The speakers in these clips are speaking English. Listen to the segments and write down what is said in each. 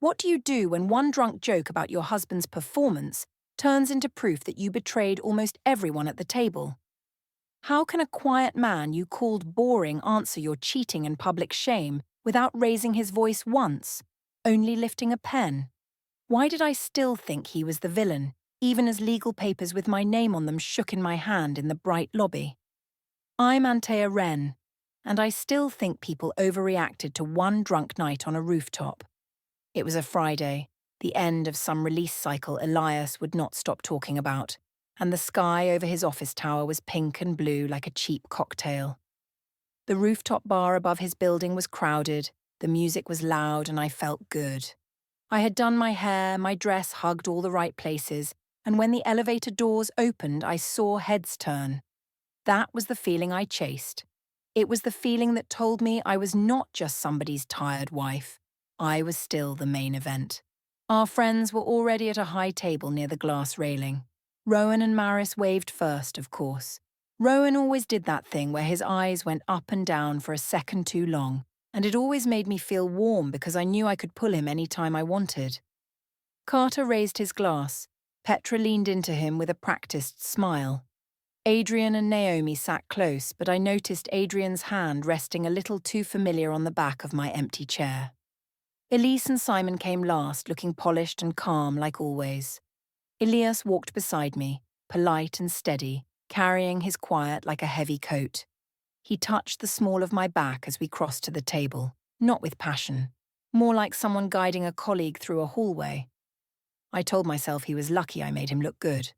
What do you do when one drunk joke about your husband's performance turns into proof that you betrayed almost everyone at the table? How can a quiet man you called boring answer your cheating and public shame without raising his voice once, only lifting a pen? Why did I still think he was the villain, even as legal papers with my name on them shook in my hand in the bright lobby? I'm Antea Wren, and I still think people overreacted to one drunk night on a rooftop. It was a Friday, the end of some release cycle Elias would not stop talking about, and the sky over his office tower was pink and blue like a cheap cocktail. The rooftop bar above his building was crowded, the music was loud, and I felt good. I had done my hair, my dress hugged all the right places, and when the elevator doors opened, I saw heads turn. That was the feeling I chased. It was the feeling that told me I was not just somebody's tired wife. I was still the main event. Our friends were already at a high table near the glass railing. Rowan and Maris waved first, of course. Rowan always did that thing where his eyes went up and down for a second too long, and it always made me feel warm because I knew I could pull him any time I wanted. Carter raised his glass. Petra leaned into him with a practiced smile. Adrian and Naomi sat close, but I noticed Adrian's hand resting a little too familiar on the back of my empty chair. Elise and Simon came last, looking polished and calm like always. Elias walked beside me, polite and steady, carrying his quiet like a heavy coat. He touched the small of my back as we crossed to the table, not with passion, more like someone guiding a colleague through a hallway. I told myself he was lucky I made him look good.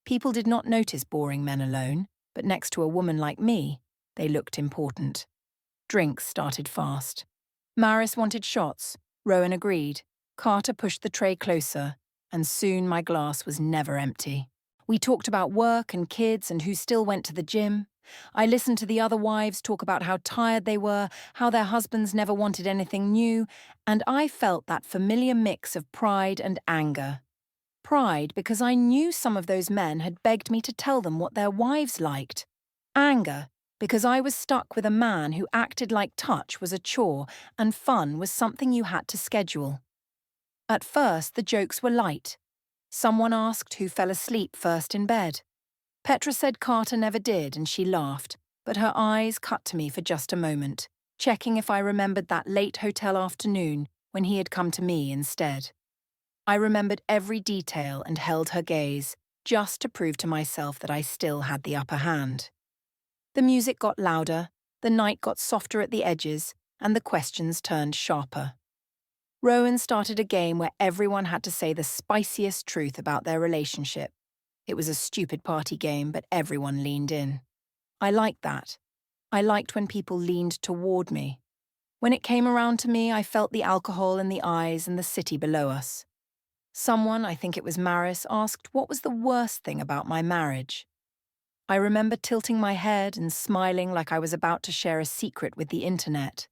People did not notice boring men alone, but next to a woman like me, they looked important. Drinks started fast. Maris wanted shots, Rowan agreed. Carter pushed the tray closer, and soon my glass was never empty. We talked about work and kids and who still went to the gym. I listened to the other wives talk about how tired they were, how their husbands never wanted anything new, and I felt that familiar mix of pride and anger. Pride because I knew some of those men had begged me to tell them what their wives liked. Anger because I was stuck with a man who acted like touch was a chore and fun was something you had to schedule. At first, the jokes were light. Someone asked who fell asleep first in bed. Petra said Carter never did, and she laughed, but her eyes cut to me for just a moment, checking if I remembered that late hotel afternoon when he had come to me instead. I remembered every detail and held her gaze, just to prove to myself that I still had the upper hand. The music got louder, the night got softer at the edges, and the questions turned sharper. Rowan started a game where everyone had to say the spiciest truth about their relationship. It was a stupid party game, but everyone leaned in. I liked that. I liked when people leaned toward me. When it came around to me, I felt the alcohol in the eyes and the city below us. Someone, I think it was Maris, asked what was the worst thing about my marriage. I remember tilting my head and smiling like I was about to share a secret with the internet.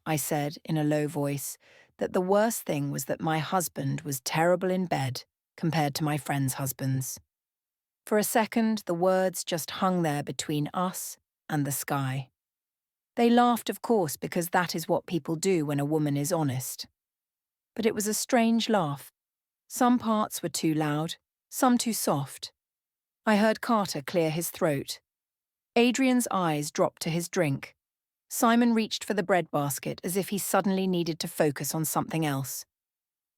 I said, in a low voice, that the worst thing was that my husband was terrible in bed compared to my friends' husbands. For a second, the words just hung there between us and the sky. They laughed, of course, because that is what people do when a woman is honest. But it was a strange laugh. Some parts were too loud, some too soft. I heard Carter clear his throat. Adrian's eyes dropped to his drink. Simon reached for the bread basket as if he suddenly needed to focus on something else.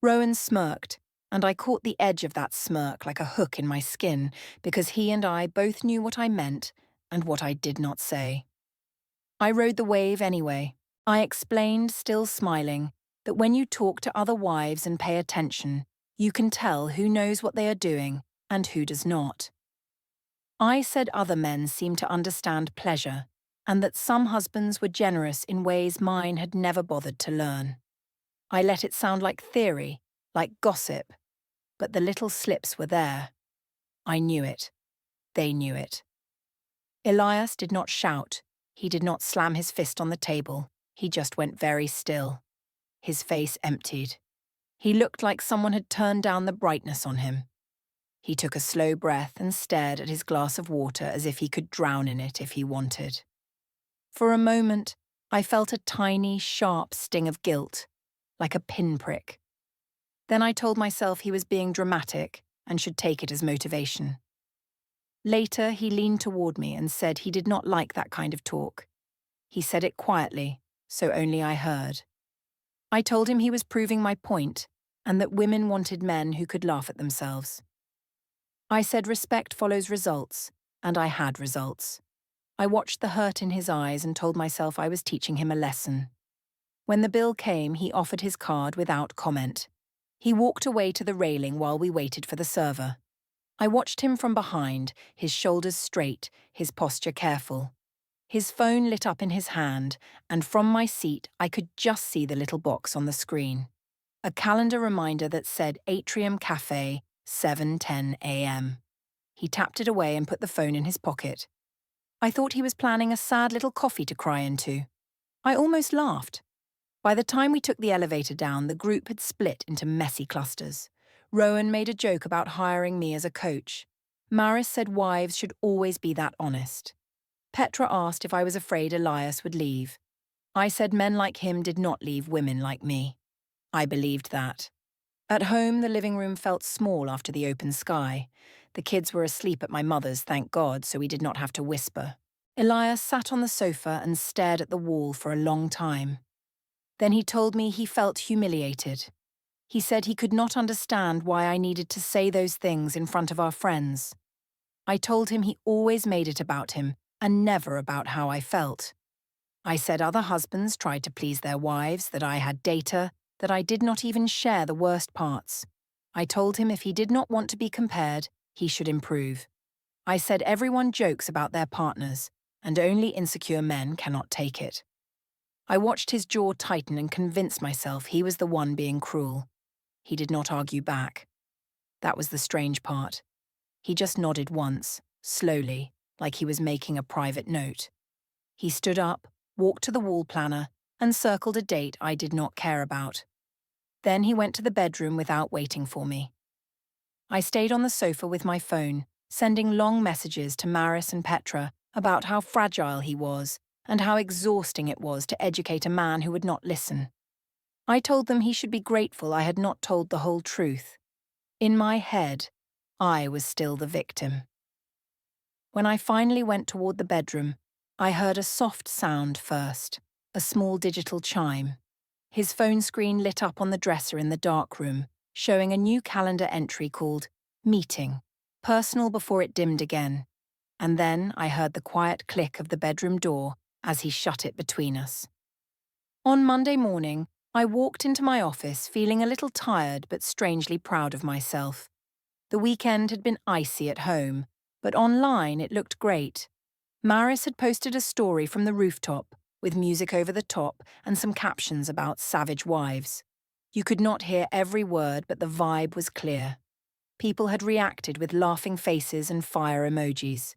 Rowan smirked, and I caught the edge of that smirk like a hook in my skin because he and I both knew what I meant and what I did not say. I rode the wave anyway. I explained, still smiling, that when you talk to other wives and pay attention, you can tell who knows what they are doing and who does not. I said other men seemed to understand pleasure, and that some husbands were generous in ways mine had never bothered to learn. I let it sound like theory, like gossip, but the little slips were there. I knew it. They knew it. Elias did not shout. He did not slam his fist on the table. He just went very still. His face emptied. He looked like someone had turned down the brightness on him. He took a slow breath and stared at his glass of water as if he could drown in it if he wanted. For a moment, I felt a tiny, sharp sting of guilt, like a pinprick. Then I told myself he was being dramatic and should take it as motivation. Later, he leaned toward me and said he did not like that kind of talk. He said it quietly, so only I heard. I told him he was proving my point and that women wanted men who could laugh at themselves. I said respect follows results, and I had results. I watched the hurt in his eyes and told myself I was teaching him a lesson. When the bill came, he offered his card without comment. He walked away to the railing while we waited for the server. I watched him from behind, his shoulders straight, his posture careful. His phone lit up in his hand, and from my seat I could just see the little box on the screen. A calendar reminder that said Atrium Cafe, 7:10 a.m. He tapped it away and put the phone in his pocket. I thought he was planning a sad little coffee to cry into. I almost laughed. By the time we took the elevator down, the group had split into messy clusters. Rowan made a joke about hiring me as a coach. Maris said wives should always be that honest. Petra asked if I was afraid Elias would leave. I said men like him did not leave women like me. I believed that. At home, the living room felt small after the open sky. The kids were asleep at my mother's, thank God, so we did not have to whisper. Elias sat on the sofa and stared at the wall for a long time. Then he told me he felt humiliated. He said he could not understand why I needed to say those things in front of our friends. I told him he always made it about him and never about how I felt. I said other husbands tried to please their wives, that I had data, that I did not even share the worst parts. I told him if he did not want to be compared, he should improve. I said everyone jokes about their partners, and only insecure men cannot take it. I watched his jaw tighten and convince myself he was the one being cruel. He did not argue back. That was the strange part. He just nodded once, slowly, like he was making a private note. He stood up, walked to the wall planner, and circled a date I did not care about. Then he went to the bedroom without waiting for me. I stayed on the sofa with my phone, sending long messages to Maris and Petra about how fragile he was and how exhausting it was to educate a man who would not listen. I told them he should be grateful I had not told the whole truth. In my head, I was still the victim. When I finally went toward the bedroom, I heard a soft sound first, a small digital chime. His phone screen lit up on the dresser in the dark room, showing a new calendar entry called Meeting, personal before it dimmed again. And then I heard the quiet click of the bedroom door as he shut it between us. On Monday morning, I walked into my office feeling a little tired but strangely proud of myself. The weekend had been icy at home, but online it looked great. Maris had posted a story from the rooftop, with music over the top and some captions about savage wives. You could not hear every word, but the vibe was clear. People had reacted with laughing faces and fire emojis.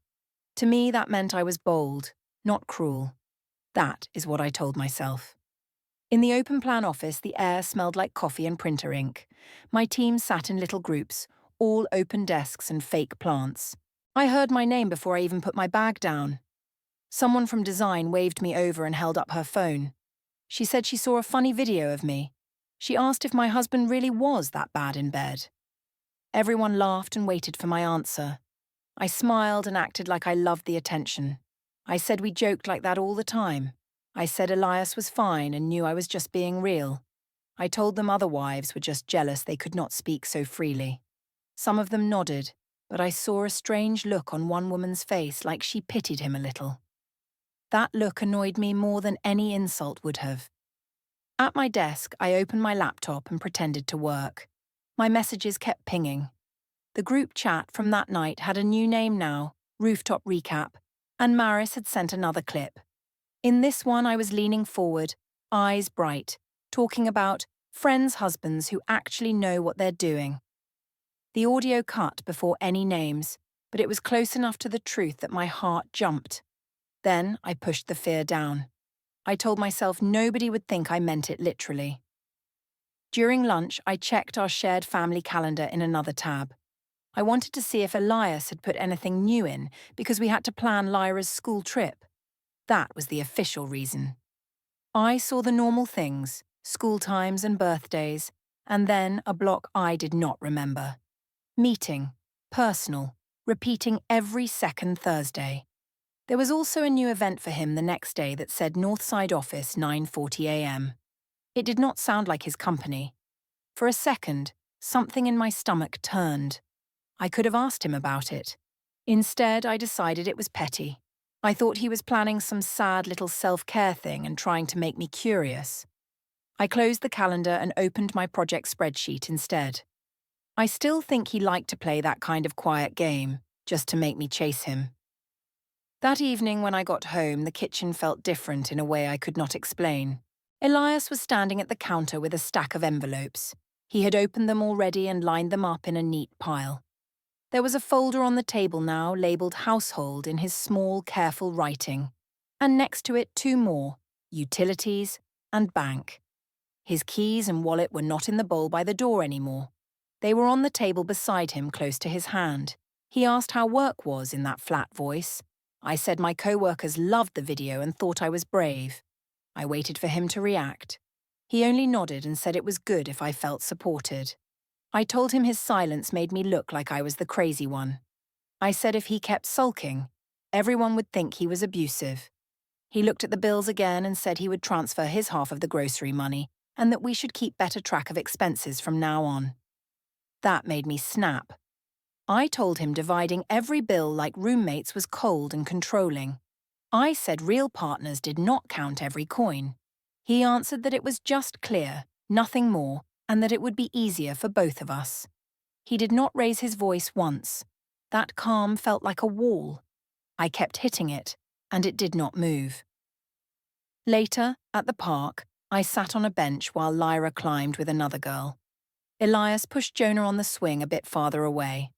To me, that meant I was bold, not cruel. That is what I told myself. In the open plan office, the air smelled like coffee and printer ink. My team sat in little groups, all open desks and fake plants. I heard my name before I even put my bag down. Someone from design waved me over and held up her phone. She said she saw a funny video of me. She asked if my husband really was that bad in bed. Everyone laughed and waited for my answer. I smiled and acted like I loved the attention. I said we joked like that all the time. I said Elias was fine and knew I was just being real. I told them other wives were just jealous they could not speak so freely. Some of them nodded, but I saw a strange look on one woman's face, like she pitied him a little. That look annoyed me more than any insult would have. At my desk, I opened my laptop and pretended to work. My messages kept pinging. The group chat from that night had a new name now, Rooftop Recap, and Maris had sent another clip. In this one, I was leaning forward, eyes bright, talking about friends' husbands who actually know what they're doing. The audio cut before any names, but it was close enough to the truth that my heart jumped. Then I pushed the fear down. I told myself nobody would think I meant it literally. During lunch, I checked our shared family calendar in another tab. I wanted to see if Elias had put anything new in because we had to plan Lyra's school trip. That was the official reason. I saw the normal things, school times and birthdays, And then a block I did not remember. Meeting, personal, repeating every second Thursday. There was also a new event for him the next day that said Northside office 9:40 a.m. It did not sound like his company. For a second, something in my stomach turned. I could have asked him about it. Instead, I decided it was petty. I thought he was planning some sad little self-care thing and trying to make me curious. I closed the calendar and opened my project spreadsheet instead. I still think he liked to play that kind of quiet game, just to make me chase him. That evening when I got home, the kitchen felt different in a way I could not explain. Elias was standing at the counter with a stack of envelopes. He had opened them already and lined them up in a neat pile. There was a folder on the table now labelled Household in his small, careful writing, and next to it 2 more, Utilities and Bank. His keys and wallet were not in the bowl by the door anymore. They were on the table beside him, close to his hand. He asked how work was in that flat voice. I said my co-workers loved the video and thought I was brave. I waited for him to react. He only nodded and said it was good if I felt supported. I told him his silence made me look like I was the crazy one. I said if he kept sulking, everyone would think he was abusive. He looked at the bills again and said he would transfer his half of the grocery money and that we should keep better track of expenses from now on. That made me snap. I told him dividing every bill like roommates was cold and controlling. I said real partners did not count every coin. He answered that it was just clear, nothing more, and that it would be easier for both of us. He did not raise his voice once. That calm felt like a wall. I kept hitting it, and it did not move. Later, at the park, I sat on a bench while Lyra climbed with another girl. Elias pushed Jonah on the swing a bit farther away.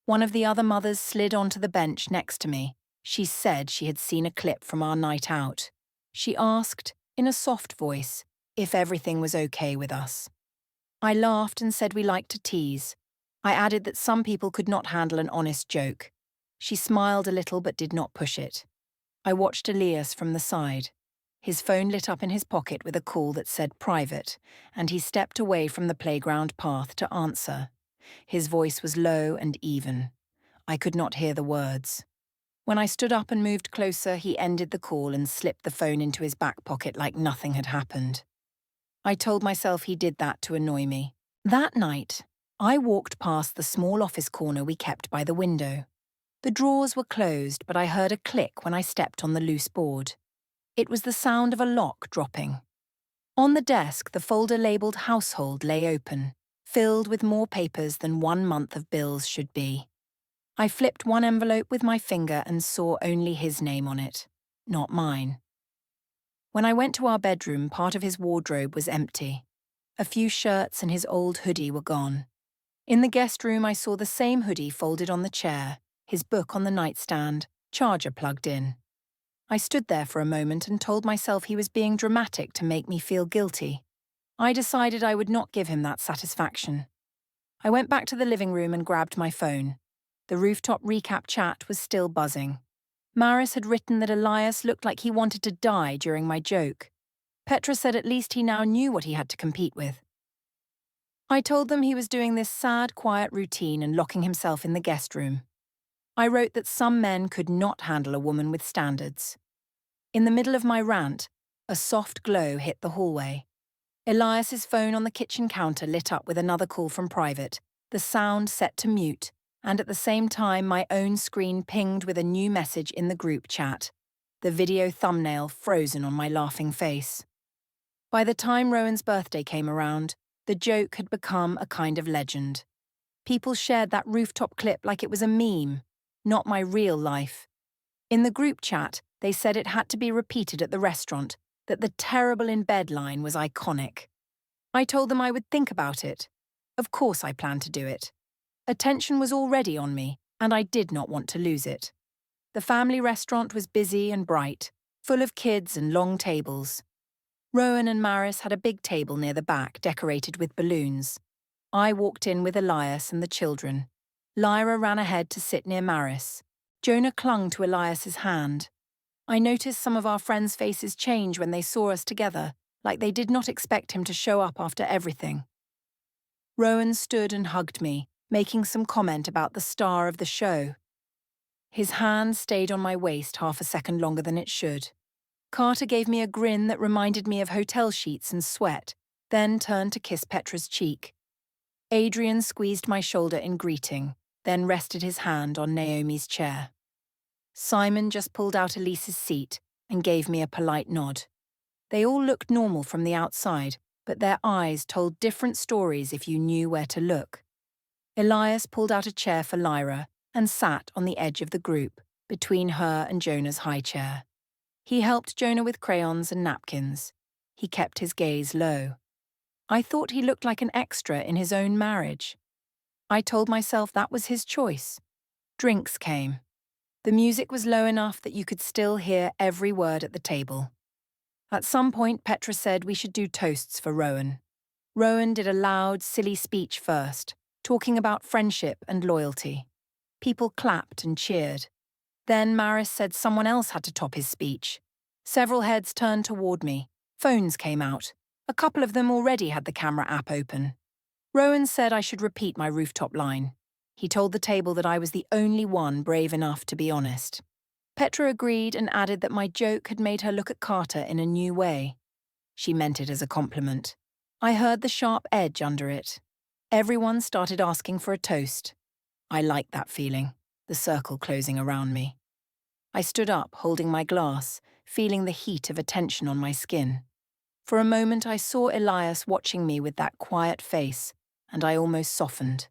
One of the other mothers slid onto the bench next to me. She said she had seen a clip from our night out. She asked, in a soft voice, if everything was okay with us. I laughed and said we liked to tease. I added that some people could not handle an honest joke. She smiled a little but did not push it. I watched Elias from the side. His phone lit up in his pocket with a call that said private, and he stepped away from the playground path to answer. His voice was low and even. I could not hear the words. When I stood up and moved closer, he ended the call and slipped the phone into his back pocket like nothing had happened. I told myself he did that to annoy me. That night, I walked past the small office corner we kept by the window. The drawers were closed, but I heard a click when I stepped on the loose board. It was the sound of a lock dropping. On the desk, the folder labelled Household lay open, filled with more papers than 1 month of bills should be. I flipped one envelope with my finger and saw only his name on it, not mine. When I went to our bedroom, part of his wardrobe was empty. A few shirts and his old hoodie were gone. In the guest room, I saw the same hoodie folded on the chair, his book on the nightstand, charger plugged in. I stood there for a moment and told myself he was being dramatic to make me feel guilty. I decided I would not give him that satisfaction. I went back to the living room and grabbed my phone. The rooftop recap chat was still buzzing. Maris had written that Elias looked like he wanted to die during my joke. Petra said at least he now knew what he had to compete with. I told them he was doing this sad, quiet routine and locking himself in the guest room. I wrote that some men could not handle a woman with standards. In the middle of my rant, a soft glow hit the hallway. Elias's phone on the kitchen counter lit up with another call from private, the sound set to mute, and at the same time my own screen pinged with a new message in the group chat, the video thumbnail frozen on my laughing face. By the time Rowan's birthday came around, the joke had become a kind of legend. People shared that rooftop clip like it was a meme, not my real life. In the group chat, they said it had to be repeated at the restaurant, that the terrible in bed line was iconic. I told them I would think about it. Of course I planned to do it. Attention was already on me, and I did not want to lose it. The family restaurant was busy and bright, full of kids and long tables. Rowan and Maris had a big table near the back decorated with balloons. I walked in with Elias and the children. Lyra ran ahead to sit near Maris. Jonah clung to Elias's hand. I noticed some of our friends' faces change when they saw us together, like they did not expect him to show up after everything. Rowan stood and hugged me, making some comment about the star of the show. His hand stayed on my waist half a second longer than it should. Carter gave me a grin that reminded me of hotel sheets and sweat, then turned to kiss Petra's cheek. Adrian squeezed my shoulder in greeting, then rested his hand on Naomi's chair. Simon just pulled out Elise's seat and gave me a polite nod. They all looked normal from the outside, but their eyes told different stories if you knew where to look. Elias pulled out a chair for Lyra and sat on the edge of the group, between her and Jonah's high chair. He helped Jonah with crayons and napkins. He kept his gaze low. I thought he looked like an extra in his own marriage. I told myself that was his choice. Drinks came. The music was low enough that you could still hear every word at the table. At some point, Petra said we should do toasts for Rowan. Rowan did a loud, silly speech first, talking about friendship and loyalty. People clapped and cheered. Then Maris said someone else had to top his speech. Several heads turned toward me. Phones came out. A couple of them already had the camera app open. Rowan said I should repeat my rooftop line. He told the table that I was the only one brave enough to be honest. Petra agreed and added that my joke had made her look at Carter in a new way. She meant it as a compliment. I heard the sharp edge under it. Everyone started asking for a toast. I liked that feeling, the circle closing around me. I stood up, holding my glass, feeling the heat of attention on my skin. For a moment I saw Elias watching me with that quiet face, and I almost softened.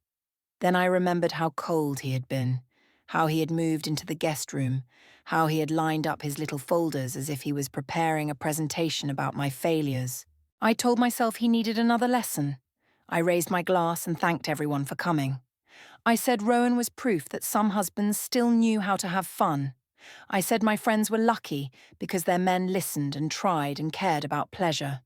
Then I remembered how cold he had been, how he had moved into the guest room, how he had lined up his little folders as if he was preparing a presentation about my failures. I told myself he needed another lesson. I raised my glass and thanked everyone for coming. I said Rowan was proof that some husbands still knew how to have fun. I said my friends were lucky because their men listened and tried and cared about pleasure.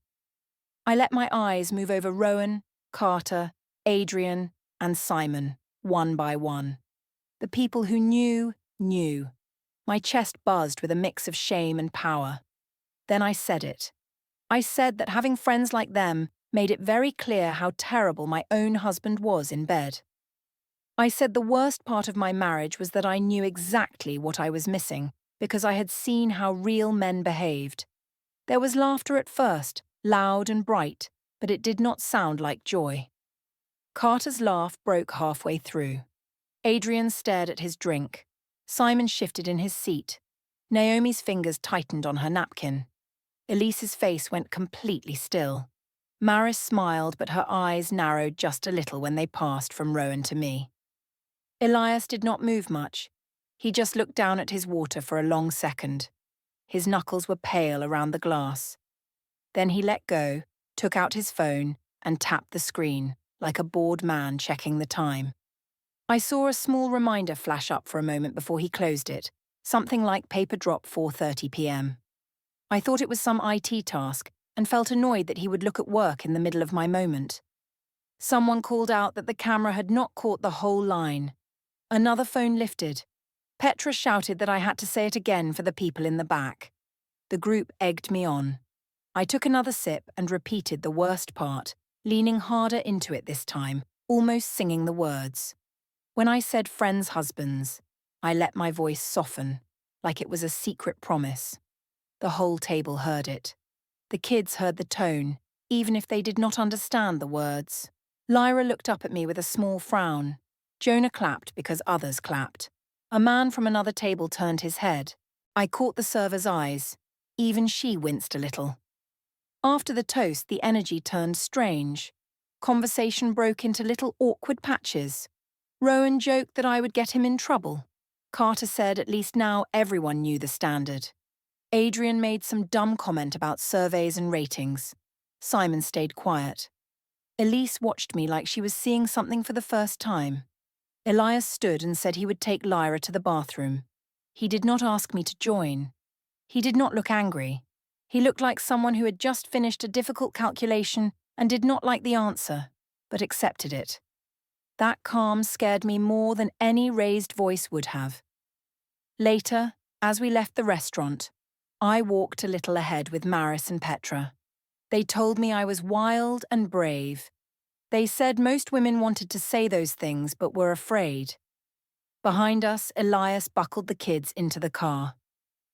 I let my eyes move over Rowan, Carter, Adrian, and Simon, one by one. The people who knew, knew. My chest buzzed with a mix of shame and power. Then I said it. I said that having friends like them made it very clear how terrible my own husband was in bed. I said the worst part of my marriage was that I knew exactly what I was missing because I had seen how real men behaved. There was laughter at first, loud and bright, but it did not sound like joy. Carter's laugh broke halfway through. Adrian stared at his drink. Simon shifted in his seat. Naomi's fingers tightened on her napkin. Elise's face went completely still. Maris smiled, but her eyes narrowed just a little when they passed from Rowan to me. Elias did not move much. He just looked down at his water for a long second. His knuckles were pale around the glass. Then he let go, took out his phone, and tapped the screen, like a bored man checking the time. I saw a small reminder flash up for a moment before he closed it, something like paper drop 4:30 p.m. I thought it was some IT task and felt annoyed that he would look at work in the middle of my moment. Someone called out that the camera had not caught the whole line. Another phone lifted. Petra shouted that I had to say it again for the people in the back. The group egged me on. I took another sip and repeated the worst part, leaning harder into it this time, almost singing the words. When I said friends' husbands, I let my voice soften, like it was a secret promise. The whole table heard it. The kids heard the tone, even if they did not understand the words. Lyra looked up at me with a small frown. Jonah clapped because others clapped. A man from another table turned his head. I caught the server's eyes. Even she winced a little. After the toast, the energy turned strange. Conversation broke into little awkward patches. Rowan joked that I would get him in trouble. Carter said at least now everyone knew the standard. Adrian made some dumb comment about surveys and ratings. Simon stayed quiet. Elise watched me like she was seeing something for the first time. Elias stood and said he would take Lyra to the bathroom. He did not ask me to join. He did not look angry. He looked like someone who had just finished a difficult calculation and did not like the answer, but accepted it. That calm scared me more than any raised voice would have. Later, as we left the restaurant, I walked a little ahead with Maris and Petra. They told me I was wild and brave. They said most women wanted to say those things but were afraid. Behind us, Elias buckled the kids into the car.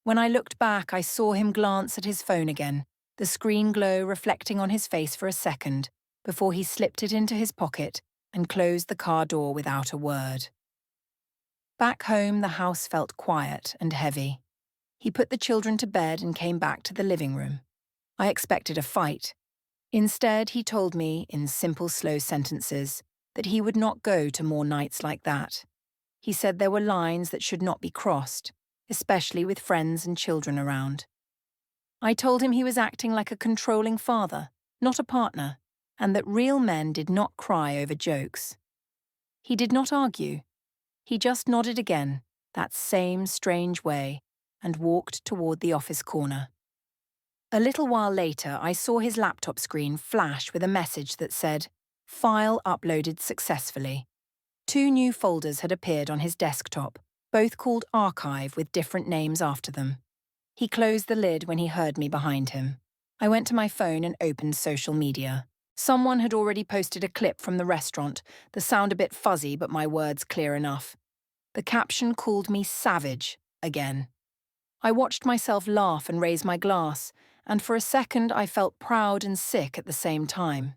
When I looked back, I saw him glance at his phone again, the screen glow reflecting on his face for a second, before he slipped it into his pocket and closed the car door without a word. Back home, the house felt quiet and heavy. He put the children to bed and came back to the living room. I expected a fight. Instead, he told me, in simple, slow sentences, that he would not go to more nights like that. He said there were lines that should not be crossed, especially with friends and children around. I told him he was acting like a controlling father, not a partner, and that real men did not cry over jokes. He did not argue. He just nodded again, that same strange way, and walked toward the office corner. A little while later, I saw his laptop screen flash with a message that said, "File uploaded successfully." 2 new folders had appeared on his desktop, both called Archive with different names after them. He closed the lid when he heard me behind him. I went to my phone and opened social media. Someone had already posted a clip from the restaurant, the sound a bit fuzzy but my words clear enough. The caption called me savage again. I watched myself laugh and raise my glass, and for a second I felt proud and sick at the same time.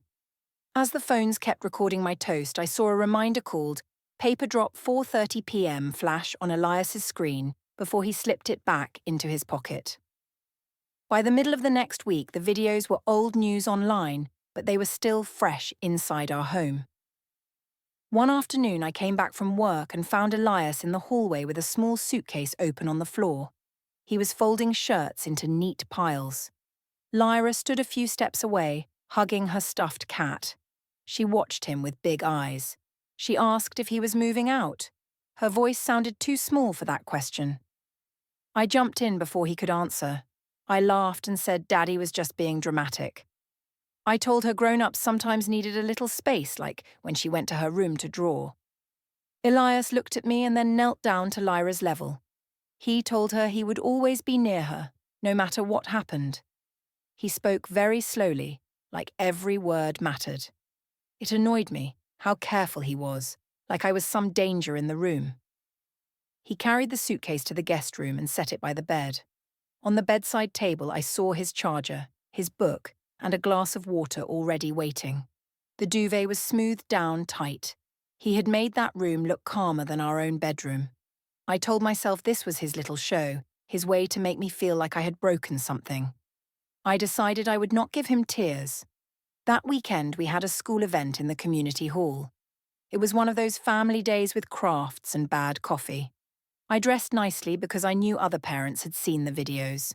As the phones kept recording my toast, I saw a reminder called "Paper Drop 4:30 p.m." flash on Elias's screen before he slipped it back into his pocket. By the middle of the next week, the videos were old news online, but they were still fresh inside our home. One afternoon, I came back from work and found Elias in the hallway with a small suitcase open on the floor. He was folding shirts into neat piles. Lyra stood a few steps away, hugging her stuffed cat. She watched him with big eyes. She asked if he was moving out. Her voice sounded too small for that question. I jumped in before he could answer. I laughed and said Daddy was just being dramatic. I told her grown-ups sometimes needed a little space, like when she went to her room to draw. Elias looked at me and then knelt down to Lyra's level. He told her he would always be near her, no matter what happened. He spoke very slowly, like every word mattered. It annoyed me, how careful he was, like I was some danger in the room. He carried the suitcase to the guest room and set it by the bed. On the bedside table, I saw his charger, his book, and a glass of water already waiting. The duvet was smoothed down tight. He had made that room look calmer than our own bedroom. I told myself this was his little show, his way to make me feel like I had broken something. I decided I would not give him tears. That weekend, we had a school event in the community hall. It was one of those family days with crafts and bad coffee. I dressed nicely because I knew other parents had seen the videos.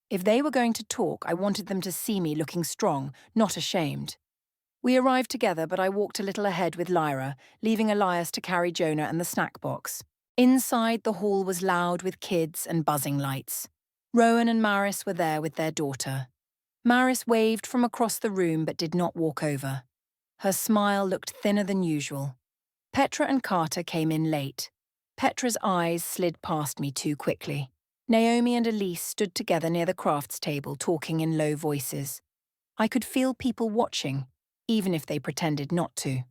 If they were going to talk, I wanted them to see me looking strong, not ashamed. We arrived together, but I walked a little ahead with Lyra, leaving Elias to carry Jonah and the snack box. Inside, the hall was loud with kids and buzzing lights. Rowan and Maris were there with their daughter. Maris waved from across the room but did not walk over. Her smile looked thinner than usual. Petra and Carter came in late. Petra's eyes slid past me too quickly. Naomi and Elise stood together near the crafts table, talking in low voices. I could feel people watching, even if they pretended not to.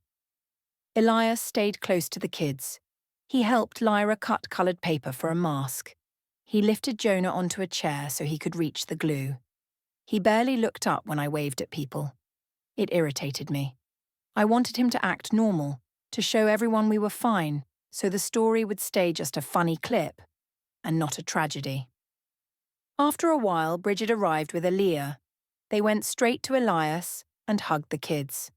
Elias stayed close to the kids. He helped Lyra cut coloured paper for a mask. He lifted Jonah onto a chair so he could reach the glue. He barely looked up when I waved at people. It irritated me. I wanted him to act normal, to show everyone we were fine, so the story would stay just a funny clip, and not a tragedy. After a while, Bridget arrived with Aaliyah. They went straight to Elias and hugged the kids.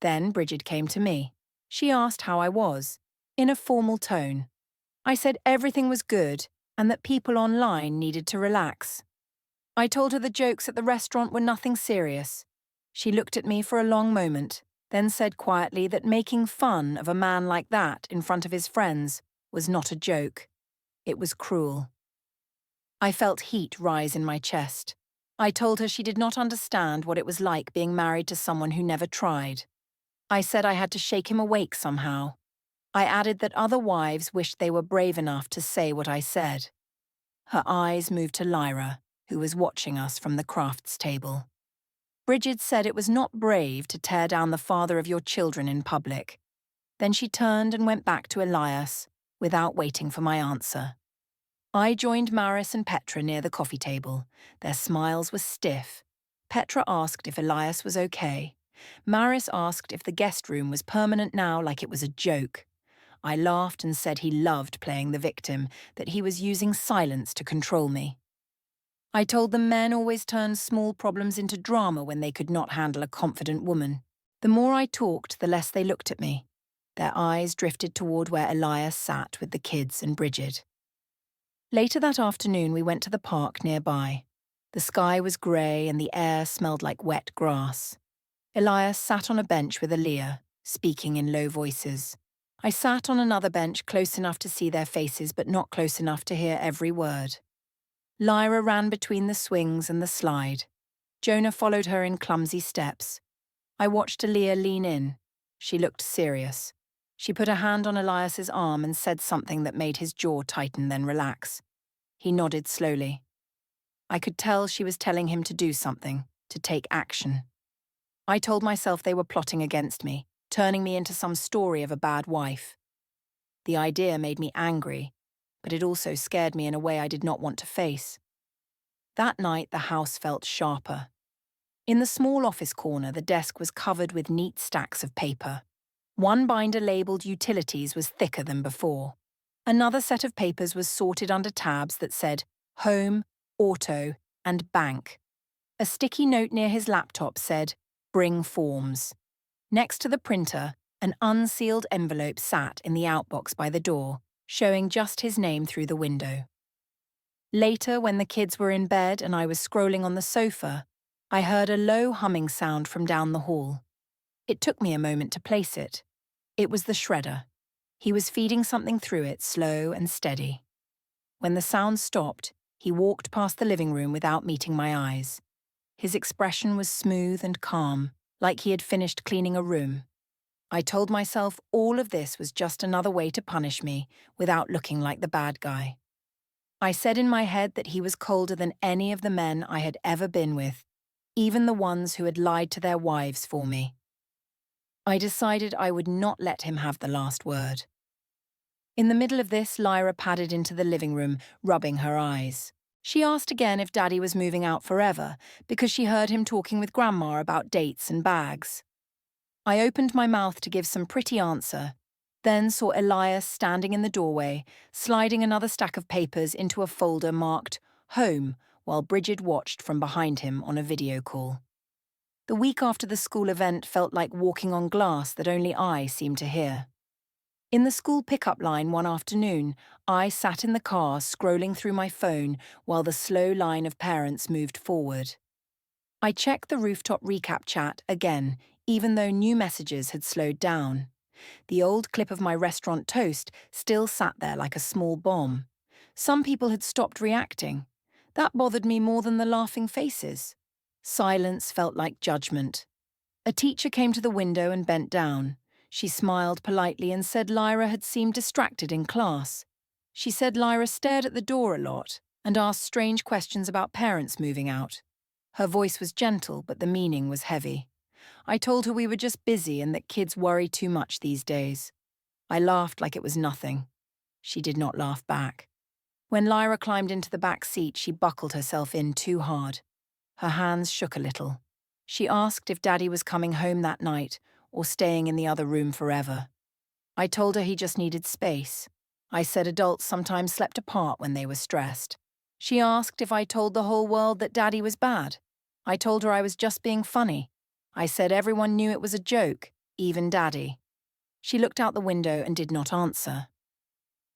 Then Bridget came to me. She asked how I was, in a formal tone. I said everything was good and that people online needed to relax. I told her the jokes at the restaurant were nothing serious. She looked at me for a long moment, then said quietly that making fun of a man like that in front of his friends was not a joke. It was cruel. I felt heat rise in my chest. I told her she did not understand what it was like being married to someone who never tried. I said I had to shake him awake somehow. I added that other wives wished they were brave enough to say what I said. Her eyes moved to Lyra, who was watching us from the crafts table. Bridget said it was not brave to tear down the father of your children in public. Then she turned and went back to Elias, without waiting for my answer. I joined Maris and Petra near the coffee table. Their smiles were stiff. Petra asked if Elias was okay. Maris asked if the guest room was permanent now, like it was a joke. I laughed and said he loved playing the victim, that he was using silence to control me. I told them men always turned small problems into drama when they could not handle a confident woman. The more I talked, the less they looked at me. Their eyes drifted toward where Elias sat with the kids and Bridget. Later that afternoon, we went to the park nearby. The sky was grey and the air smelled like wet grass. Elias sat on a bench with Aaliyah, speaking in low voices. I sat on another bench close enough to see their faces but not close enough to hear every word. Lyra ran between the swings and the slide. Jonah followed her in clumsy steps. I watched Aaliyah lean in. She looked serious. She put a hand on Elias's arm and said something that made his jaw tighten then relax. He nodded slowly. I could tell she was telling him to do something, to take action. I told myself they were plotting against me, turning me into some story of a bad wife. The idea made me angry, but it also scared me in a way I did not want to face. That night, the house felt sharper. In the small office corner, the desk was covered with neat stacks of paper. One binder labelled utilities was thicker than before. Another set of papers was sorted under tabs that said home, auto, and bank. A sticky note near his laptop said, bring forms. Next to the printer, an unsealed envelope sat in the outbox by the door, showing just his name through the window. Later, when the kids were in bed and I was scrolling on the sofa, I heard a low humming sound from down the hall. It took me a moment to place it. It was the shredder. He was feeding something through it, slow and steady. When the sound stopped, he walked past the living room without meeting my eyes. His expression was smooth and calm, like he had finished cleaning a room. I told myself all of this was just another way to punish me without looking like the bad guy. I said in my head that he was colder than any of the men I had ever been with, even the ones who had lied to their wives for me. I decided I would not let him have the last word. In the middle of this, Lyra padded into the living room, rubbing her eyes. She asked again if Daddy was moving out forever, because she heard him talking with Grandma about dates and bags. I opened my mouth to give some pretty answer, then saw Elias standing in the doorway, sliding another stack of papers into a folder marked Home, while Bridget watched from behind him on a video call. The week after the school event felt like walking on glass that only I seemed to hear. In the school pickup line one afternoon, I sat in the car scrolling through my phone while the slow line of parents moved forward. I checked the rooftop recap chat again, even though new messages had slowed down. The old clip of my restaurant toast still sat there like a small bomb. Some people had stopped reacting. That bothered me more than the laughing faces. Silence felt like judgment. A teacher came to the window and bent down. She smiled politely and said Lyra had seemed distracted in class. She said Lyra stared at the door a lot and asked strange questions about parents moving out. Her voice was gentle, but the meaning was heavy. I told her we were just busy and that kids worry too much these days. I laughed like it was nothing. She did not laugh back. When Lyra climbed into the back seat, she buckled herself in too hard. Her hands shook a little. She asked if Daddy was coming home that night or staying in the other room forever. I told her he just needed space. I said adults sometimes slept apart when they were stressed. She asked if I told the whole world that Daddy was bad. I told her I was just being funny. I said everyone knew it was a joke, even Daddy. She looked out the window and did not answer.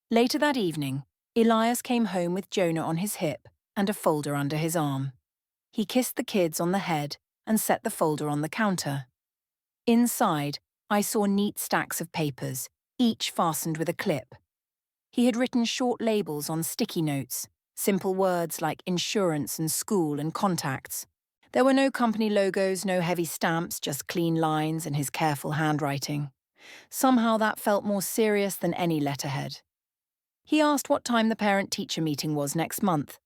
Later that evening, Elias came home with Jonah on his hip and a folder under his arm. He kissed the kids on the head and set the folder on the counter. Inside, I saw neat stacks of papers, each fastened with a clip. He had written short labels on sticky notes, simple words like insurance and school and contacts. There were no company logos, no heavy stamps, just clean lines and his careful handwriting. Somehow that felt more serious than any letterhead. He asked what time the parent-teacher meeting was next month.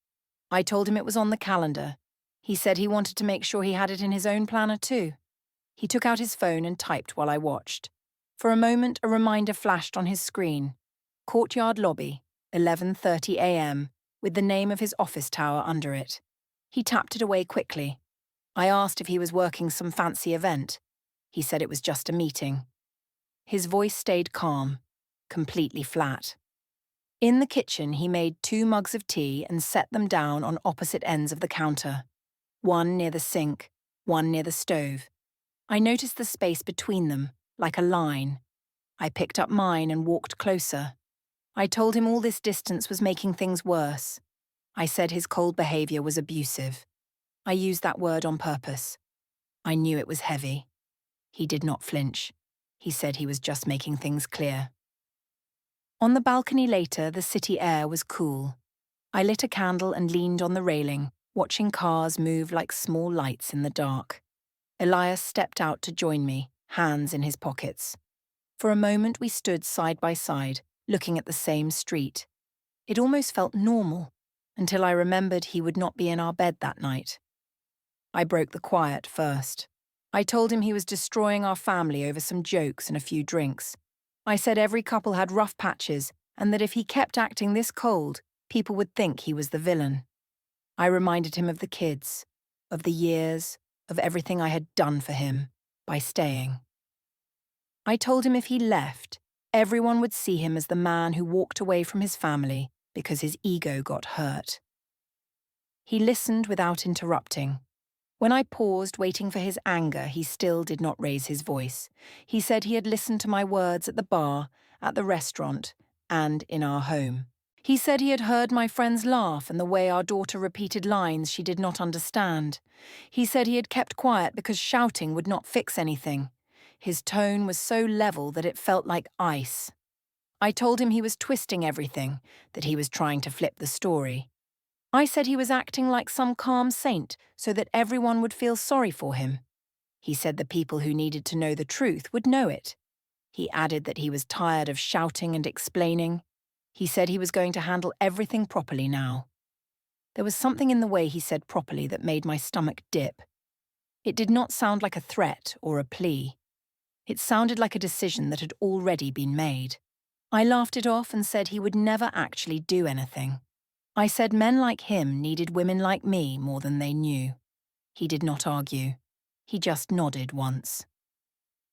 I told him it was on the calendar. He said he wanted to make sure he had it in his own planner too. He took out his phone and typed while I watched. For a moment, a reminder flashed on his screen. Courtyard lobby, 11:30 a.m., with the name of his office tower under it. He tapped it away quickly. I asked if he was working some fancy event. He said it was just a meeting. His voice stayed calm, completely flat. In the kitchen, he made 2 mugs of tea and set them down on opposite ends of the counter. One near the sink, one near the stove. I noticed the space between them, like a line. I picked up mine and walked closer. I told him all this distance was making things worse. I said his cold behavior was abusive. I used that word on purpose. I knew it was heavy. He did not flinch. He said he was just making things clear. On the balcony later, the city air was cool. I lit a candle and leaned on the railing, watching cars move like small lights in the dark. Elias stepped out to join me, hands in his pockets. For a moment we stood side by side, looking at the same street. It almost felt normal, until I remembered he would not be in our bed that night. I broke the quiet first. I told him he was destroying our family over some jokes and a few drinks. I said every couple had rough patches, and that if he kept acting this cold, people would think he was the villain. I reminded him of the kids, of the years, of everything I had done for him, by staying. I told him if he left, everyone would see him as the man who walked away from his family because his ego got hurt. He listened without interrupting. When I paused, waiting for his anger, he still did not raise his voice. He said he had listened to my words at the bar, at the restaurant, and in our home. He said he had heard my friends laugh and the way our daughter repeated lines she did not understand. He said he had kept quiet because shouting would not fix anything. His tone was so level that it felt like ice. I told him he was twisting everything, that he was trying to flip the story. I said he was acting like some calm saint so that everyone would feel sorry for him. He said the people who needed to know the truth would know it. He added that he was tired of shouting and explaining. He said he was going to handle everything properly now. There was something in the way he said properly that made my stomach dip. It did not sound like a threat or a plea. It sounded like a decision that had already been made. I laughed it off and said he would never actually do anything. I said men like him needed women like me more than they knew. He did not argue. He just nodded once.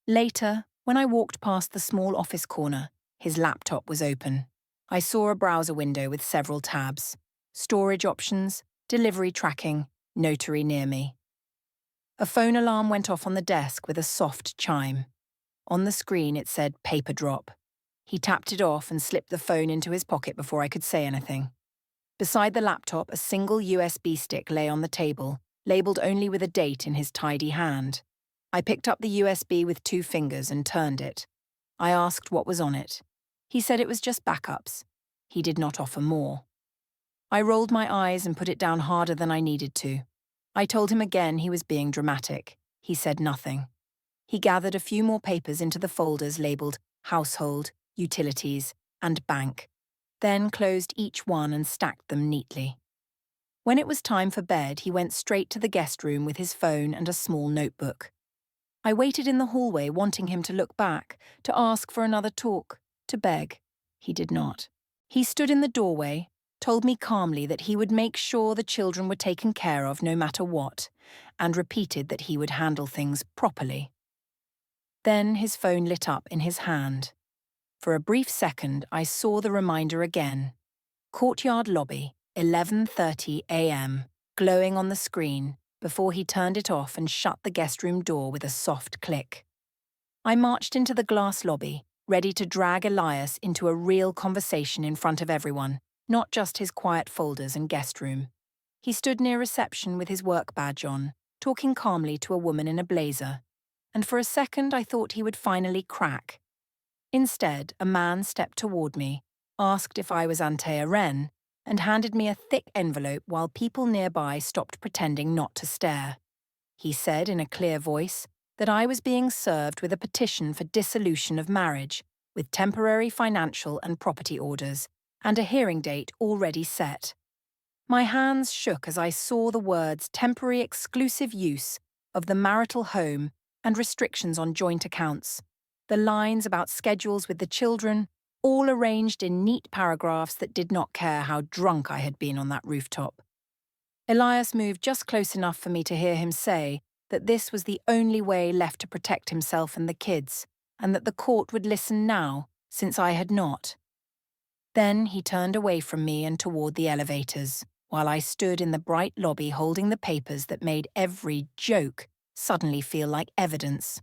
Later, when I walked past the small office corner, his laptop was open. I saw a browser window with several tabs. Storage options, delivery tracking, notary near me. A phone alarm went off on the desk with a soft chime. On the screen it said paper drop. He tapped it off and slipped the phone into his pocket before I could say anything. Beside the laptop, a single USB stick lay on the table, labelled only with a date in his tidy hand. I picked up the USB with 2 fingers and turned it. I asked what was on it. He said it was just backups. He did not offer more. I rolled my eyes and put it down harder than I needed to. I told him again he was being dramatic. He said nothing. He gathered a few more papers into the folders labelled household, utilities, and bank, then closed each one and stacked them neatly. When it was time for bed, he went straight to the guest room with his phone and a small notebook. I waited in the hallway wanting him to look back, to ask for another talk, to beg. He did not. He stood in the doorway, told me calmly that he would make sure the children were taken care of no matter what, and repeated that he would handle things properly. Then his phone lit up in his hand. For a brief second, I saw the reminder again. Courtyard lobby, 11:30 a.m., glowing on the screen, before he turned it off and shut the guest room door with a soft click. I marched into the glass lobby, ready to drag Elias into a real conversation in front of everyone, not just his quiet folders and guest room. He stood near reception with his work badge on, talking calmly to a woman in a blazer, and for a second I thought he would finally crack. Instead, a man stepped toward me, asked if I was Antea Wren, and handed me a thick envelope while people nearby stopped pretending not to stare. He said in a clear voice that I was being served with a petition for dissolution of marriage, with temporary financial and property orders, and a hearing date already set. My hands shook as I saw the words temporary exclusive use of the marital home and restrictions on joint accounts, the lines about schedules with the children, all arranged in neat paragraphs that did not care how drunk I had been on that rooftop. Elias moved just close enough for me to hear him say that this was the only way left to protect himself and the kids, and that the court would listen now, since I had not. Then he turned away from me and toward the elevators, while I stood in the bright lobby holding the papers that made every joke suddenly feel like evidence.